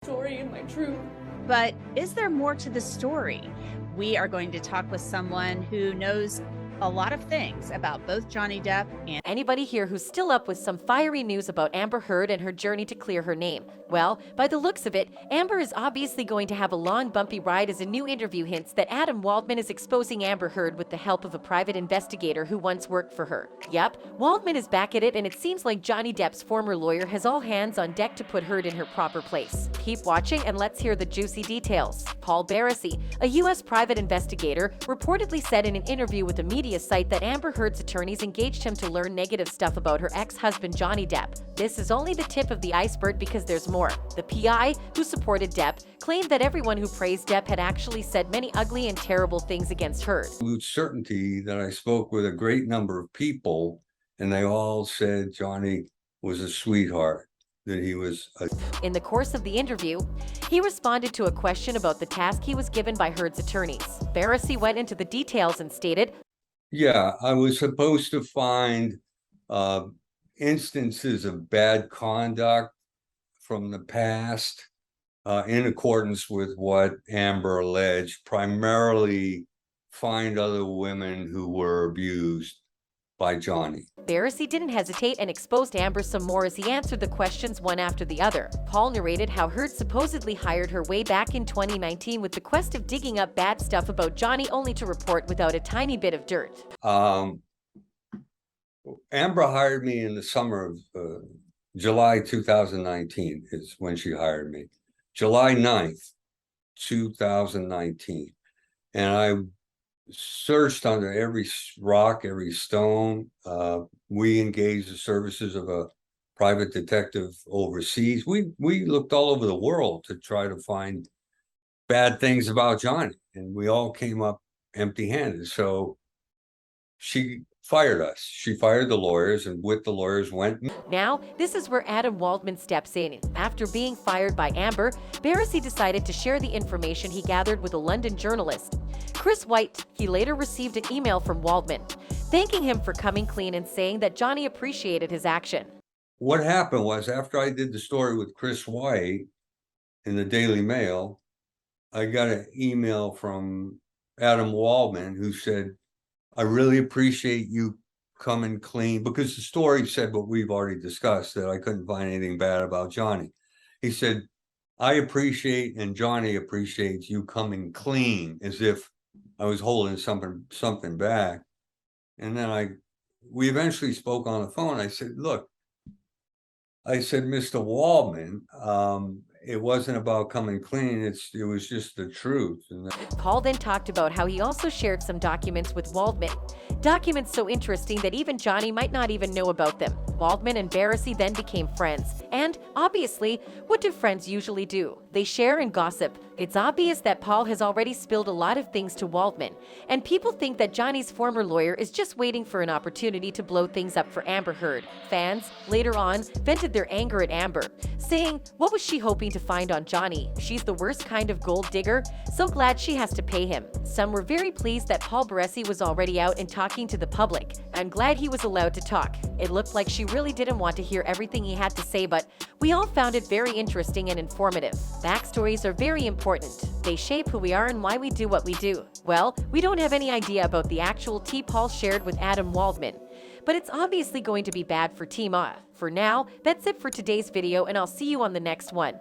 story and my truth. But is there more to the story? We are going to talk with someone who knows a lot of things about both Johnny Depp and Anybody here who's still up with some fiery news about Amber Heard and her journey to clear her name? Well, by the looks of it, Amber is obviously going to have a long, bumpy ride, as a new interview hints that Adam Waldman is exposing Amber Heard with the help of a private investigator who once worked for her. Yep, Waldman is back at it, and it seems like Johnny Depp's former lawyer has all hands on deck to put Heard in her proper place. Keep watching and let's hear the juicy details. Paul Barresi, a U.S. private investigator, reportedly said in an interview with a media site that Amber Heard's attorneys engaged him to learn negative stuff about her ex-husband Johnny Depp. This is only the tip of the iceberg because there's more. The PI, who supported Depp, claimed that everyone who praised Depp had actually said many ugly and terrible things against Heard. With certainty that I spoke with a great number of people, and they all said Johnny was a sweetheart, that he was a... In the course of the interview, he responded to a question about the task he was given by Heard's attorneys. Barresi went into the details and stated, Yeah, I was supposed to find instances of bad conduct from the past in accordance with what Amber alleged, primarily find other women who were abused by Johnny. Barresi didn't hesitate and exposed Amber some more as he answered the questions one after the other. Paul narrated how Heard supposedly hired her way back in 2019 with the quest of digging up bad stuff about Johnny, only to report without a tiny bit of dirt. Amber hired me in the summer of July 2019 is when she hired me. July 9th, 2019. And I searched under every rock, every stone. We engaged the services of a private detective overseas. We looked all over the world to try to find bad things about Johnny, and we all came up empty-handed. So she fired us. She fired the lawyers, and with the lawyers went... Now, this is where Adam Waldman steps in. After being fired by Amber, Barresi decided to share the information he gathered with a London journalist, Chris White. He later received an email from Waldman, thanking him for coming clean and saying that Johnny appreciated his action. What happened was, after I did the story with Chris White in the Daily Mail, I got an email from Adam Waldman who said, I really appreciate you coming clean, because the story said what we've already discussed, that I couldn't find anything bad about Johnny. He said, I appreciate, and Johnny appreciates you coming clean, as if I was holding something back. And then we eventually spoke on the phone. I said, look, I said, Mr. Waldman, it wasn't about coming clean. It was just the truth. And Paul then talked about how he also shared some documents with Waldman. Documents so interesting that even Johnny might not even know about them. Waldman and Barresi then became friends. And, obviously, what do friends usually do? They share and gossip. It's obvious that Paul has already spilled a lot of things to Waldman, and people think that Johnny's former lawyer is just waiting for an opportunity to blow things up for Amber Heard. Fans, later on, vented their anger at Amber, saying, what was she hoping to find on Johnny? She's the worst kind of gold digger, so glad she has to pay him. Some were very pleased that Paul Barresi was already out and talking to the public. I'm glad he was allowed to talk. It looked like she really didn't want to hear everything he had to say, but we all found it very interesting and informative. Backstories are very important. They shape who we are and why we do what we do. Well, we don't have any idea about the actual tea Paul shared with Adam Waldman, but it's obviously going to be bad for Team A. For now, that's it for today's video, and I'll see you on the next one.